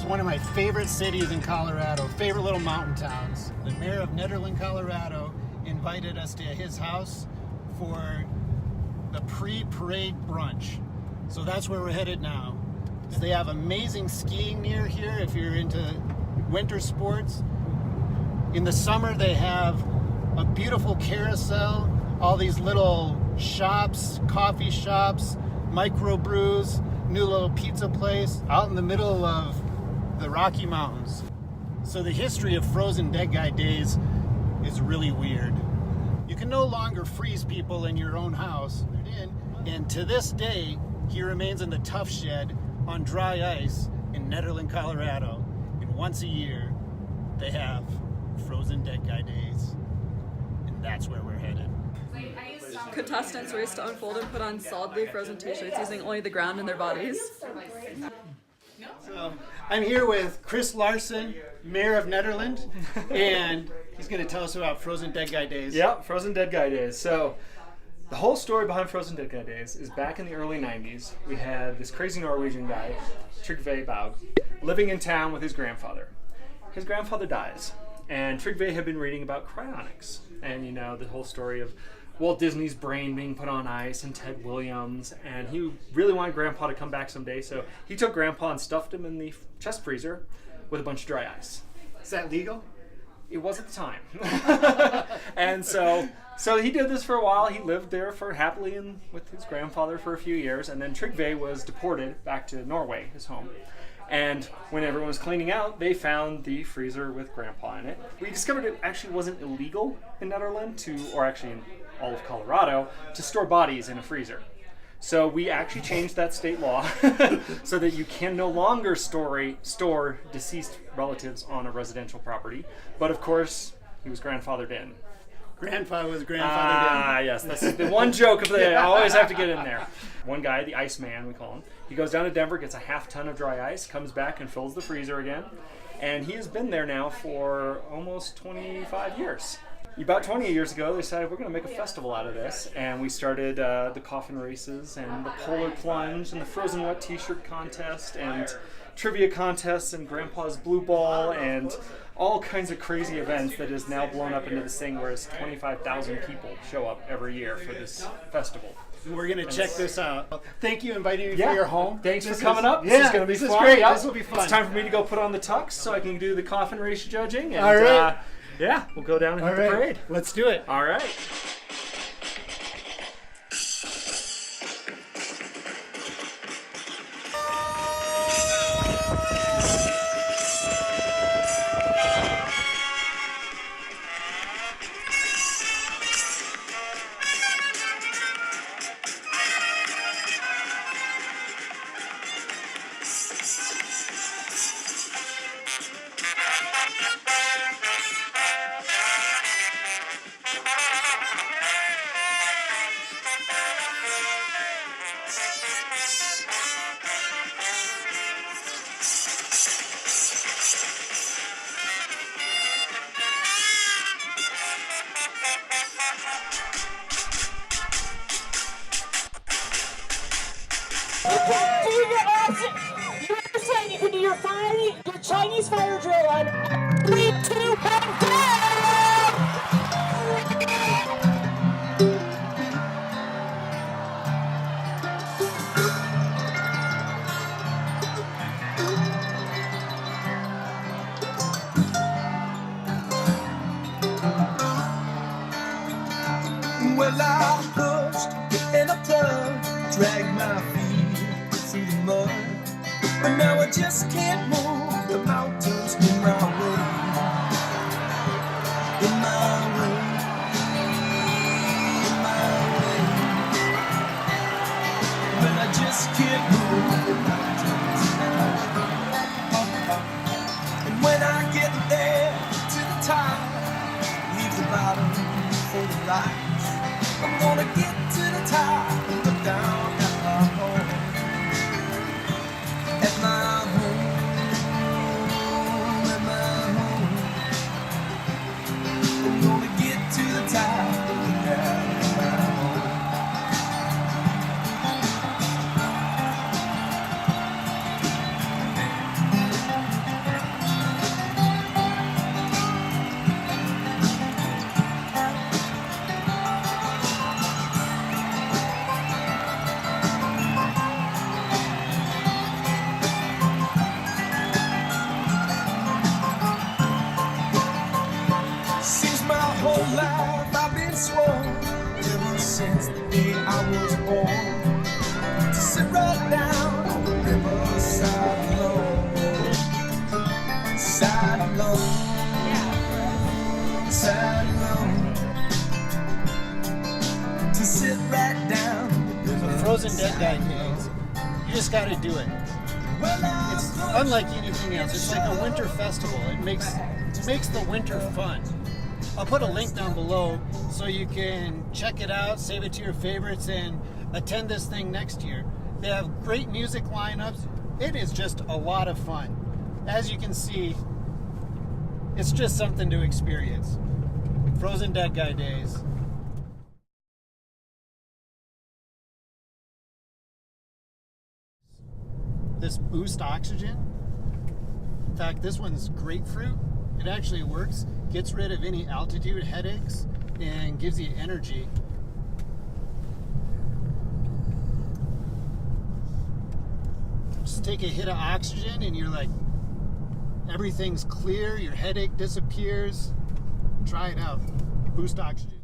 one of my favorite cities in Colorado, favorite little mountain towns. The mayor of Nederland, Colorado invited us to his house for the pre-parade brunch. So that's where we're headed now. So they have amazing skiing near here if you're into winter sports. In the summer they have a beautiful carousel, all these little shops, coffee shops, microbrews, new little pizza place out in the middle of the Rocky Mountains. So the history of frozen dead guy days is really weird. You can no longer freeze people in your own house, and to this day, he remains in the tough shed on dry ice in Nederland, Colorado. And once a year, they have frozen dead guy days, and that's where we're headed. Contestants race to unfold and put on solidly frozen t-shirts using only the ground in their bodies. So I'm here with Chris Larson, Mayor of Nederland, and he's going to tell us about Frozen Dead Guy Days. Yeah, Frozen Dead Guy Days. So the whole story behind Frozen Dead Guy Days is back in the early 90s. We had this crazy Norwegian guy, Trygve Baug, living in town with his grandfather. His grandfather dies, and Trygve had been reading about cryonics, and you know, the whole story of Walt Disney's brain being put on ice and Ted Williams, and he really wanted Grandpa to come back someday, so he took Grandpa and stuffed him in the chest freezer with a bunch of dry ice. Is that legal? It was at the time. And so he did this for a while. He lived there for happily with his grandfather for a few years, and then Trygve was deported back to Norway, his home. And when everyone was cleaning out, they found the freezer with Grandpa in it. We discovered it actually wasn't illegal in Nederland or actually in all of Colorado, to store bodies in a freezer. So we actually changed that state law so that you can no longer store deceased relatives on a residential property. But of course, he was grandfathered in. Grandpa was grandfathered in. Ah, yes, that's the one joke of the day. I always have to get in there. One guy, the Iceman, we call him, he goes down to Denver, gets a half ton of dry ice, comes back and fills the freezer again. And he has been there now for almost 25 years. About 20 years ago, they decided we're going to make a festival out of this, and we started the Coffin Races and the Polar Plunge and the Frozen Wet T-shirt contest and trivia contests and Grandpa's Blue Ball and all kinds of crazy events that is now blown up into this thing where it's 25,000 people show up every year for this festival. We're going to check this out. Thank you for inviting me for your home. Thanks for coming up. This is going to be fun. This is great. Yep. This will be fun. It's time for me to go put on the tux so I can do the coffin race judging. And, all right. Yeah, we'll go down and hit the parade. Let's do it. All right. You can do your Chinese fire drill on 3, 2, 1, go! Well, I pushed and I plugged, dragged my feet through the mud, but now I just can't move the mountains in my way, in my way, in my way. Well, I just can't move the mountains in my way. And when I get there to the top, leave the bottom for the light. I'm gonna get to the top and look down at my home, at my home. since the day I was born, to sit right down on the riverside alone. Side alone. Side alone. To sit right down. Frozen Dead Guy days. You just got to do it. It's unlike anything else. It's like a winter festival. It makes the winter fun. I'll put a link down below so you can check it out, save it to your favorites, and attend this thing next year. They have great music lineups. It is just a lot of fun. As you can see, it's just something to experience. Frozen Dead Guy days. This boost oxygen. In fact, this one's grapefruit. It actually works, gets rid of any altitude headaches, and gives you energy. Just take a hit of oxygen and you're like, everything's clear, your headache disappears. Try it out. Boost oxygen.